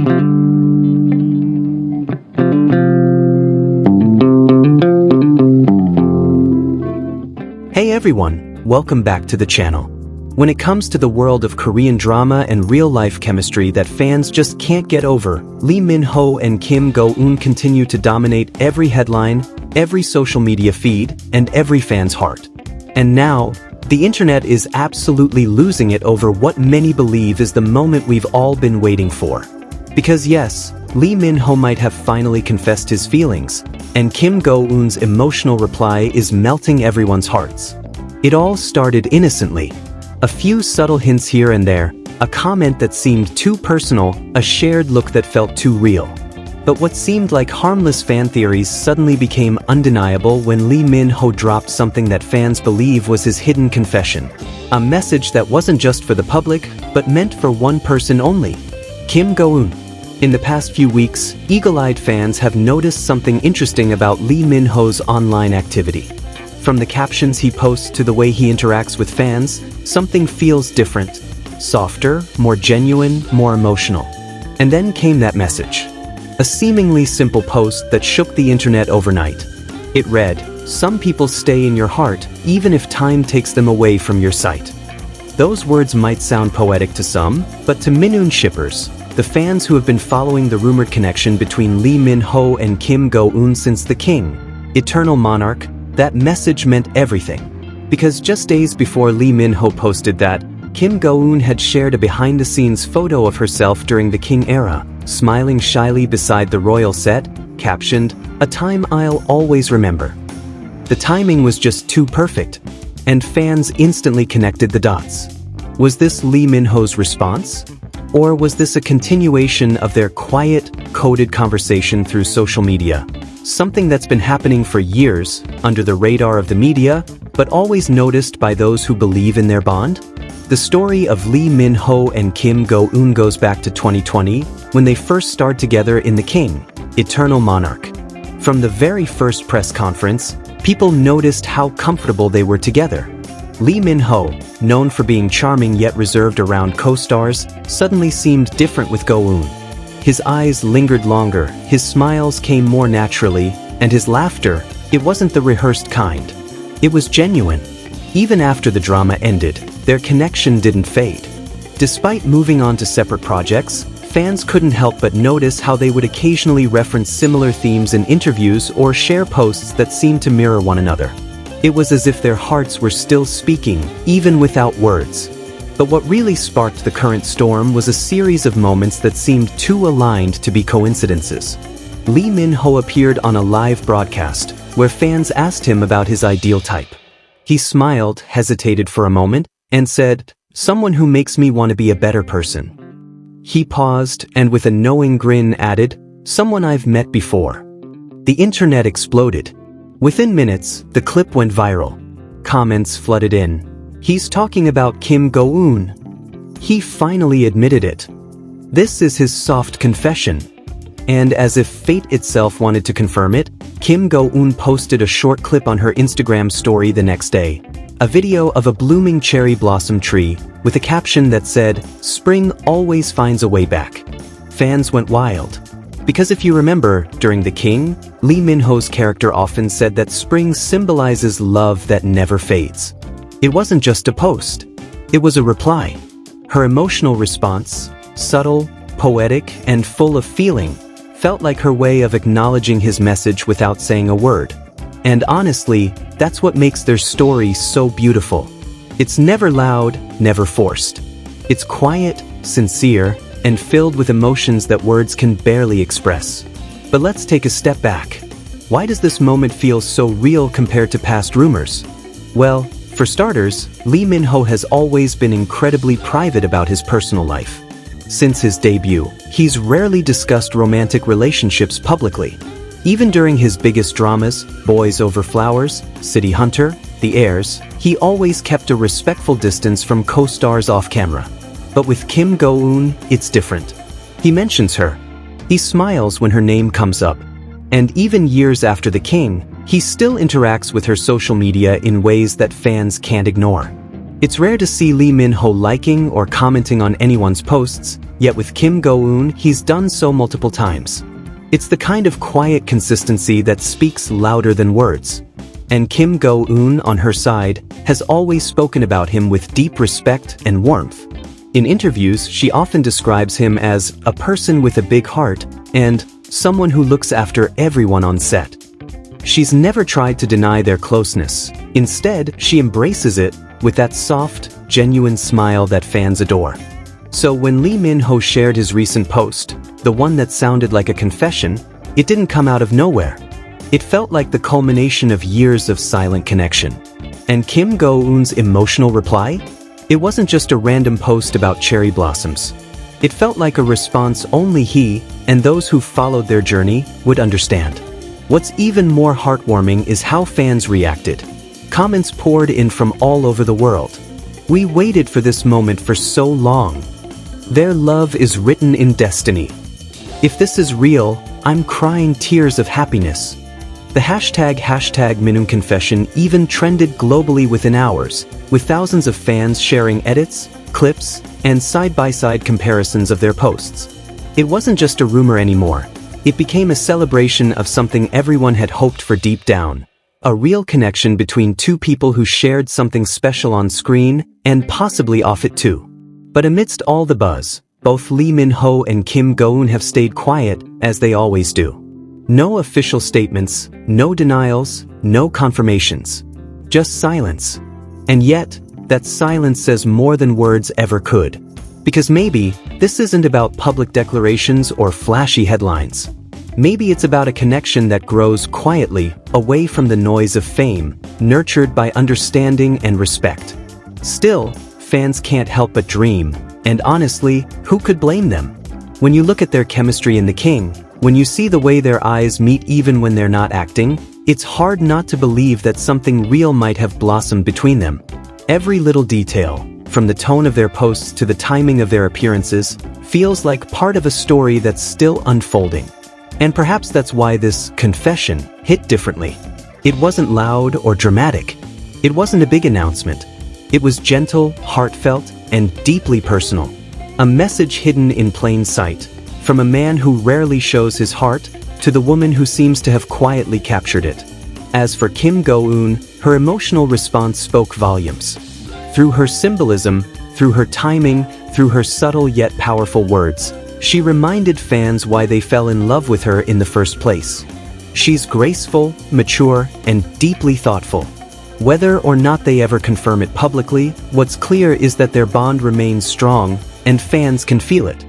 Hey everyone, welcome back to the channel. When it comes to the world of Korean drama and real-life chemistry that fans just can't get over, Leeminho and Kim Go Eun continue to dominate every headline, every social media feed, and every fan's heart. And now, the internet is absolutely losing it over what many believe is the moment we've all been waiting for. Because yes, Leeminho might have finally confessed his feelings, and Kim Go Eun's emotional reply is melting everyone's hearts. It all started innocently. A few subtle hints here and there, a comment that seemed too personal, a shared look that felt too real. But what seemed like harmless fan theories suddenly became undeniable when Leeminho dropped something that fans believe was his hidden confession. A message that wasn't just for the public, but meant for one person only: Kim Go Eun. In the past few weeks, eagle-eyed fans have noticed something interesting about Leeminho's online activity. From the captions he posts to the way he interacts with fans, something feels different. Softer, more genuine, more emotional. And then came that message. A seemingly simple post that shook the internet overnight. It read, "Some people stay in your heart, even if time takes them away from your sight." Those words might sound poetic to some, but to MinEun shippers, the fans who have been following the rumored connection between Leeminho and Kim Go Eun since The King, Eternal Monarch, that message meant everything. Because just days before Leeminho posted that, Kim Go Eun had shared a behind-the-scenes photo of herself during the King era, smiling shyly beside the royal set, captioned, "A time I'll always remember." The timing was just too perfect, and fans instantly connected the dots. Was this Leeminho's response? Or was this a continuation of their quiet, coded conversation through social media? Something that's been happening for years, under the radar of the media, but always noticed by those who believe in their bond? The story of Leeminho and Kim Go Eun goes back to 2020, when they first starred together in The King, Eternal Monarch. From the very first press conference, people noticed how comfortable they were together. Leeminho, known for being charming yet reserved around co-stars, suddenly seemed different with Go Eun. His eyes lingered longer, his smiles came more naturally, and his laughter, it wasn't the rehearsed kind. It was genuine. Even after the drama ended, their connection didn't fade. Despite moving on to separate projects, fans couldn't help but notice how they would occasionally reference similar themes in interviews or share posts that seemed to mirror one another. It was as if their hearts were still speaking, even without words. But what really sparked the current storm was a series of moments that seemed too aligned to be coincidences. Leeminho appeared on a live broadcast, where fans asked him about his ideal type. He smiled, hesitated for a moment, and said, "Someone who makes me want to be a better person." He paused, and with a knowing grin added, "Someone I've met before." The internet exploded. Within minutes, the clip went viral. Comments flooded in. "He's talking about Kim Go Eun." He finally admitted it. This is his soft confession. And as if fate itself wanted to confirm it, Kim Go Eun posted a short clip on her Instagram story the next day. A video of a blooming cherry blossom tree, with a caption that said, "Spring always finds a way back." Fans went wild. Because if you remember, during The King, Leeminho's character often said that spring symbolizes love that never fades. It wasn't just a post. It was a reply. Her emotional response, subtle, poetic, and full of feeling, felt like her way of acknowledging his message without saying a word. And honestly, that's what makes their story so beautiful. It's never loud, never forced. It's quiet, sincere, and filled with emotions that words can barely express. But let's take a step back. Why does this moment feel so real compared to past rumors? Well, for starters, Leeminho has always been incredibly private about his personal life. Since his debut, he's rarely discussed romantic relationships publicly. Even during his biggest dramas, Boys Over Flowers, City Hunter, The Heirs, he always kept a respectful distance from co-stars off-camera. But with Kim Go Eun, it's different. He mentions her. He smiles when her name comes up. And even years after The King, he still interacts with her social media in ways that fans can't ignore. It's rare to see Lee Min-ho liking or commenting on anyone's posts, yet with Kim Go Eun he's done so multiple times. It's the kind of quiet consistency that speaks louder than words. And Kim Go Eun, on her side, has always spoken about him with deep respect and warmth. In interviews, she often describes him as a person with a big heart and someone who looks after everyone on set. She's never tried to deny their closeness. Instead, she embraces it with that soft, genuine smile that fans adore. So when Lee Min-ho shared his recent post, the one that sounded like a confession, it didn't come out of nowhere. It felt like the culmination of years of silent connection. And Kim Go Eun's emotional reply? It wasn't just a random post about cherry blossoms. It felt like a response only he and those who followed their journey would understand. What's even more heartwarming is how fans reacted. Comments poured in from all over the world. We waited for this moment for so long. Their love is written in destiny. If this is real, I'm crying tears of happiness. The hashtag MinEun confession even trended globally within hours, with thousands of fans sharing edits, clips, and side-by-side comparisons of their posts. It wasn't just a rumor anymore. It became a celebration of something everyone had hoped for deep down. A real connection between two people who shared something special on screen and possibly off it too. But amidst all the buzz, both Lee Min-ho and Kim Go Eun have stayed quiet, as they always do. No official statements, no denials, no confirmations. Just silence. And yet, that silence says more than words ever could. Because maybe, this isn't about public declarations or flashy headlines. Maybe it's about a connection that grows quietly, away from the noise of fame, nurtured by understanding and respect. Still, fans can't help but dream, and honestly, who could blame them? When you look at their chemistry in The King, when you see the way their eyes meet even when they're not acting, it's hard not to believe that something real might have blossomed between them. Every little detail, from the tone of their posts to the timing of their appearances, feels like part of a story that's still unfolding. And perhaps that's why this confession hit differently. It wasn't loud or dramatic. It wasn't a big announcement. It was gentle, heartfelt, and deeply personal. A message hidden in plain sight, from a man who rarely shows his heart to the woman who seems to have quietly captured it. As for Kim Go Eun, her emotional response spoke volumes. Through her symbolism, through her timing, through her subtle yet powerful words, she reminded fans why they fell in love with her in the first place. She's graceful, mature, and deeply thoughtful. Whether or not they ever confirm it publicly, what's clear is that their bond remains strong, and fans can feel it.